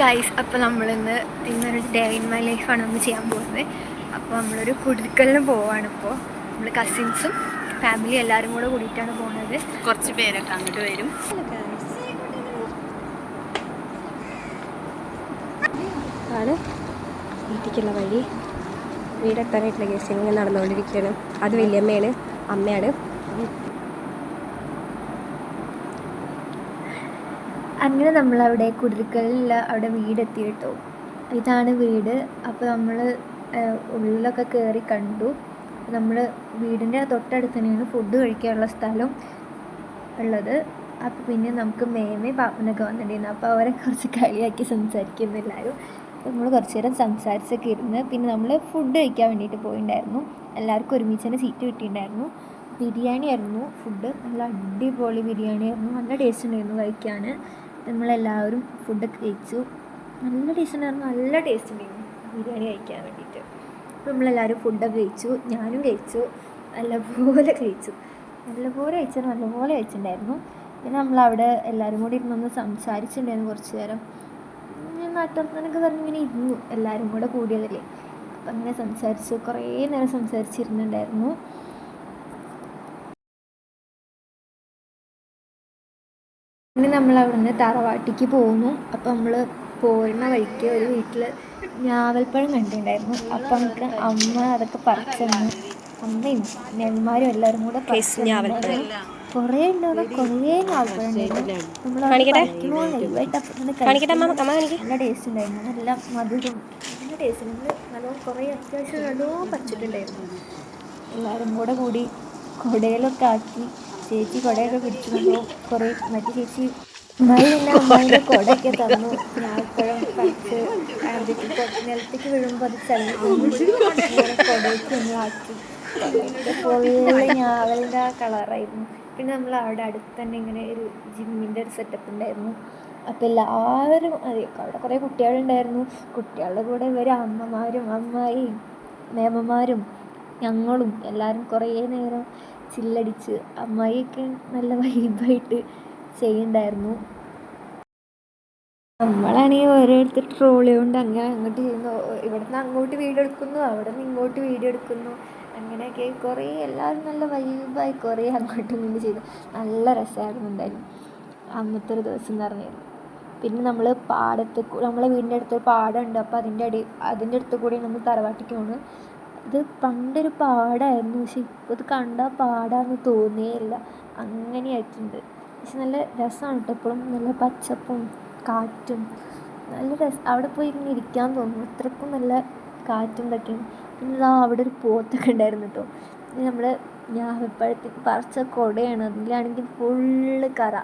Guys, അപ്പോൾ ഇന്നൊരു day in my ലൈഫാണ് നമ്മൾ ചെയ്യാൻ പോകുന്നത്. അപ്പോൾ നമ്മളൊരു കുടിരിക്കലിന് പോവാണ്. ഇപ്പോൾ നമ്മൾ കസിൻസും ഫാമിലി എല്ലാവരും കൂടെ കൂടിയിട്ടാണ് പോകുന്നത്. കുറച്ച് പേരൊക്കെ അങ്ങോട്ട് വരും. ആണ് വീട്ടിലേക്കുള്ള വഴി. വീടെത്താനായിട്ടുള്ള കേസ് ഇങ്ങനെ നടന്നുകൊണ്ടിരിക്കുകയാണ്. അത് വലിയമ്മയാണ്, അമ്മയാണ്. അങ്ങനെ നമ്മളവിടെ കുടിരിക്കലിൽ അവിടെ വീടെത്തി കേട്ടോ. ഇതാണ് വീട്. അപ്പോൾ നമ്മൾ ഉള്ളിലൊക്കെ കയറി കണ്ടു. നമ്മൾ വീടിൻ്റെ തൊട്ടടുത്ത് തന്നെയാണ് ഫുഡ് കഴിക്കാനുള്ള സ്ഥലം ഉള്ളത്. അപ്പോൾ പിന്നെ നമുക്ക് മേമേ പാപ്പനൊക്കെ വന്നിട്ടുണ്ടായിരുന്നു. അപ്പോൾ അവരെ കുറച്ച് കളിയാക്കി സംസാരിക്കുന്നില്ലാരും. നമ്മൾ കുറച്ച് നേരം സംസാരിച്ചൊക്കെ ഇരുന്ന് പിന്നെ നമ്മൾ ഫുഡ് കഴിക്കാൻ വേണ്ടിയിട്ട് പോയിട്ടുണ്ടായിരുന്നു. എല്ലാവർക്കും ഒരുമിച്ച് തന്നെ സീറ്റ് കിട്ടിയിട്ടുണ്ടായിരുന്നു. ബിരിയാണി ആയിരുന്നു ഫുഡ്. നല്ല അടിപൊളി ബിരിയാണി ആയിരുന്നു. നല്ല ടേസ്റ്റ് ഉണ്ടായിരുന്നു കഴിക്കാൻ. നമ്മളെല്ലാവരും ഫുഡൊക്കെ കഴിച്ചു. നല്ല ടേസ്റ്റ് ഉണ്ടായിരുന്നു. നല്ല ടേസ്റ്റ് ഉണ്ടായിരുന്നു ബിരിയാണി കഴിക്കാൻ വേണ്ടിയിട്ട്. അപ്പോൾ നമ്മളെല്ലാവരും ഫുഡൊക്കെ കഴിച്ചു. ഞാനും കഴിച്ചു. നല്ലപോലെ കഴിച്ചു. നല്ലപോലെ കഴിച്ചിട്ടുണ്ടായിരുന്നു. പിന്നെ നമ്മളവിടെ എല്ലാവരും കൂടി ഇരുന്നൊന്ന് സംസാരിച്ചിട്ടുണ്ടായിരുന്നു കുറച്ച് നേരം. നാട്ടിലൊക്കെ പറഞ്ഞിങ്ങനെ ഇരുന്നു, എല്ലാവരും കൂടെ കൂടിയതല്ലേ. അപ്പം അങ്ങനെ സംസാരിച്ച് കുറേ നേരം സംസാരിച്ചിരുന്നുണ്ടായിരുന്നു. പിന്നെ നമ്മളവിടെ നിന്ന് തറവാട്ടിക്ക് പോകുന്നു. അപ്പോൾ നമ്മൾ പോരുന്ന വഴിക്ക് ഒരു വീട്ടിൽ ഞാവൽപ്പഴം കണ്ടിട്ടുണ്ടായിരുന്നു. അപ്പം നമുക്ക് അമ്മ അതൊക്കെ പറിച്ചെന്ന്, അമ്മയും ഞന്മാരും എല്ലാവരും കൂടെ പറിച്ചിട്ടുണ്ടായിരുന്നു. കുറേ ഉണ്ടായിരുന്നു. കുറേ ഞാവൽപ്പഴം ഉണ്ടായിരുന്നു. നമ്മൾ ലൈവായിട്ട് നല്ല ടേസ്റ്റ് ഉണ്ടായിരുന്നു. നല്ല മധുരം, നല്ല ടേസ്റ്റ്. നമ്മൾ നല്ലോണം കുറേ അത്യാവശ്യം നല്ലോണം പറിച്ചിട്ടുണ്ടായിരുന്നു. എല്ലാവരും കൂടി കുടയിലൊക്കെ ആക്കി. ചേച്ചി കുടയൊക്കെ പിടിച്ചു തന്നു. കുറേ മറ്റു ചേച്ചി അമ്മേൻ്റെ കുടയൊക്കെ തന്നു. ഞാവൽപ്പഴം പറിച്ച് നിലത്തേക്ക് വീഴുമ്പോൾ അത് കുടയ്ക്ക് നമ്മൾ ആക്കി. ഫുള്ള് ഞാവലിൻ്റെ ആ കളറായിരുന്നു. പിന്നെ നമ്മൾ അവിടെ അടുത്ത് തന്നെ ഇങ്ങനെ ഒരു ജിമ്മിൻ്റെ ഒരു സെറ്റപ്പ് ഉണ്ടായിരുന്നു. അപ്പോൾ എല്ലാവരും അവിടെ കുറേ കുട്ടികളുണ്ടായിരുന്നു. കുട്ടികളുടെ കൂടെ ഇവർ അമ്മമാരും അമ്മായിയും മേമന്മാരും ഞങ്ങളും എല്ലാവരും കുറേ നേരം ചില്ലടിച്ച്. അമ്മായിയൊക്കെ നല്ല വൈബായിട്ട് ചെയ്യുന്നുണ്ടായിരുന്നു. നമ്മളാണെങ്കിൽ ഓരോരുത്തർ ട്രോളി കൊണ്ട് അങ്ങനെ അങ്ങോട്ട് ചെയ്യുന്നു. ഇവിടെ നിന്ന് അങ്ങോട്ട് വീഡിയോ എടുക്കുന്നു, അവിടെ നിന്ന് ഇങ്ങോട്ട് വീഡിയോ എടുക്കുന്നു. അങ്ങനെയൊക്കെ കുറേ എല്ലാവരും നല്ല വൈബായി കുറേ അങ്ങോട്ടും ഇങ്ങോട്ടും ചെയ്തു. നല്ല രസമായിരുന്നു എന്തായാലും അന്നത്തെ ഒരു ദിവസം എന്ന് പറഞ്ഞാൽ. പിന്നെ നമ്മൾ നമ്മളെ വീടിൻ്റെ അടുത്ത് പാടമുണ്ട്. അപ്പോൾ അതിൻ്റെ അടുത്ത് കൂടി നമ്മൾ തറവാട്ടിക്ക് പോകുന്നു. ഇത് പണ്ടൊരു പാടമായിരുന്നു, പക്ഷെ ഇപ്പോൾ ഇത് കണ്ടാൽ പാടാന്ന് തോന്നിയേയില്ല. അങ്ങനെയായിട്ടുണ്ട്. പക്ഷെ നല്ല രസമാണ് കേട്ടോ. എപ്പോഴും നല്ല പച്ചപ്പും കാറ്റും നല്ല രസം. അവിടെ പോയി ഇങ്ങനെ ഇരിക്കാൻ തോന്നും, അത്രയ്ക്കും നല്ല കാറ്റും ഇതൊക്കെയാണ്. പിന്നെ അവിടെ ഒരു പോത്തൊക്കെ ഉണ്ടായിരുന്നു കേട്ടോ. നമ്മൾ ഞാവൽപ്പഴത്തിന് പറിച്ച കുടയാണ്, അതിലാണെങ്കിൽ ഫുള്ള് കറ.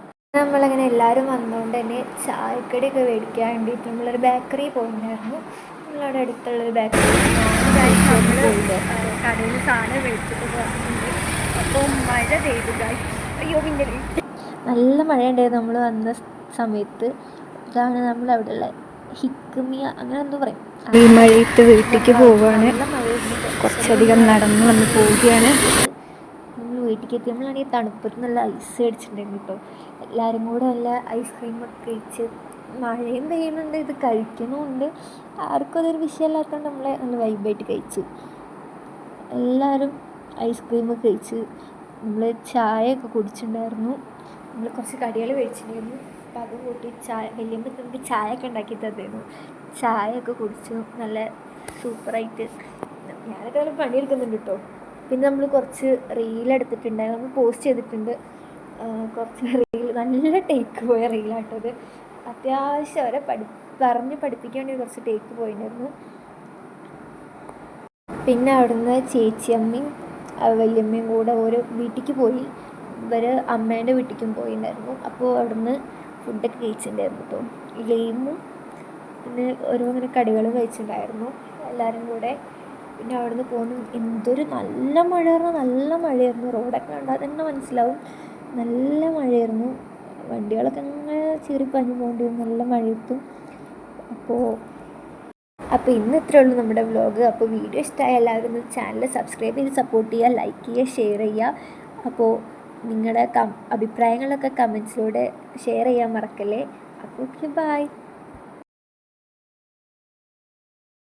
നമ്മളങ്ങനെ എല്ലാവരും വന്നുകൊണ്ട് തന്നെ ചായക്കടിയൊക്കെ മേടിക്കാൻ വേണ്ടിയിട്ട് നമ്മളൊരു ബേക്കറി പോയിട്ടുണ്ടായിരുന്നു. നമ്മളവിടെ അടുത്തുള്ളൊരു ബേക്കറി കടയിൽ നിന്ന് സാധനം മേടിച്ചിട്ട് പോകുന്നുണ്ട്. അപ്പോൾ മഴ പെയ്തു. അയ്യോ, പിന്നെ നല്ല മഴയുണ്ടായിരുന്നു നമ്മൾ വന്ന സമയത്ത്. ഇതാണ് നമ്മളവിടെയുള്ള ഹിക്കുമിയ അങ്ങനെ എന്തോ പറയും. ഈ മഴയത്ത് വീട്ടിലേക്ക് പോവുകയാണ്. കുറച്ചധികം നടന്ന് നമ്മൾ പോവുകയാണ്. നമ്മൾ വീട്ടിലേക്ക് എത്തി. നമ്മളാണെങ്കിൽ തണുപ്പത്ത് നല്ല ഐസ് അടിച്ചിട്ടുണ്ടായിരുന്നു കേട്ടോ. എല്ലാവരും കൂടെ നല്ല ഐസ്ക്രീമൊക്കെ കഴിച്ച്. മഴയും പെയ്യുന്നുണ്ട്, ഇത് കഴിക്കുന്നുമുണ്ട്. ആർക്കും അതൊരു വിഷയമല്ലാത്തതുകൊണ്ട് നമ്മളെ നല്ല വൈബായിട്ട് കഴിച്ചു. എല്ലാവരും ഐസ്ക്രീമൊക്കെ കഴിച്ച്. നമ്മൾ ചായയൊക്കെ കുടിച്ചിട്ടുണ്ടായിരുന്നു. നമ്മൾ കുറച്ച് കടികൾ കഴിച്ചിട്ടുണ്ടായിരുന്നു. അപ്പോൾ അതും കൂട്ടി വലിയമ്മ നമുക്ക് ചായയൊക്കെ ഉണ്ടാക്കി തന്നിരുന്നു. ചായയൊക്കെ കുടിച്ചു നല്ല സൂപ്പറായിട്ട്. ഞാനൊക്കെ നല്ല പണിയെടുക്കുന്നുണ്ട് കേട്ടോ. പിന്നെ നമ്മൾ കുറച്ച് റീലെടുത്തിട്ടുണ്ടായിരുന്നു, നമ്മൾ പോസ്റ്റ് ചെയ്തിട്ടുണ്ട്. കുറച്ച് റീൽ നല്ല ടേക്ക് പോയ റീലാട്ടത്. അത്യാവശ്യം അവരെ പറഞ്ഞ് പഠിപ്പിക്കാൻ വേണ്ടി കുറച്ച് ടേക്ക് പോയിട്ടുണ്ടായിരുന്നു. പിന്നെ അവിടുന്ന് ചേച്ചിയമ്മയും വലിയമ്മയും കൂടെ ഓരോ വീട്ടിലേക്ക് പോയി. ഇവർ അമ്മേൻ്റെ വീട്ടിലേക്കും പോയിട്ടുണ്ടായിരുന്നു. അപ്പോൾ അവിടുന്ന് ഫുഡൊക്കെ കഴിച്ചിട്ടുണ്ടായിരുന്നു കേട്ടോ. ഗെയിമും പിന്നെ ഓരോ അങ്ങനെ കടികളും കഴിച്ചിട്ടുണ്ടായിരുന്നു എല്ലാവരും കൂടെ. പിന്നെ അവിടുന്ന് പോകുന്നു. എന്തൊരു നല്ല മഴയായിരുന്നു. റോഡൊക്കെ കണ്ടാൽ തന്നെ മനസ്സിലാവും നല്ല മഴയായിരുന്നു. വണ്ടികളൊക്കെ അങ്ങനെ ചീറിപ്പാഞ്ഞ് പോകേണ്ടിയിരുന്നു നല്ല മഴയത്തും. അപ്പോൾ ഇന്ന് ഇത്രയേ ഉള്ളൂ നമ്മുടെ വ്ലോഗ്. അപ്പോൾ വീഡിയോ ഇഷ്ടമായ എല്ലാവരും ചാനൽ സബ്സ്ക്രൈബ് ചെയ്ത് സപ്പോർട്ട് ചെയ്യുക, ലൈക്ക് ചെയ്യുക, ഷെയർ ചെയ്യുക. അപ്പോൾ നിങ്ങളുടെ അഭിപ്രായങ്ങളൊക്കെ കമൻസിലൂടെ ഷെയർ ചെയ്യാൻ മറക്കല്ലേ. അപ്പോൾ ഓക്കെ, ബൈ.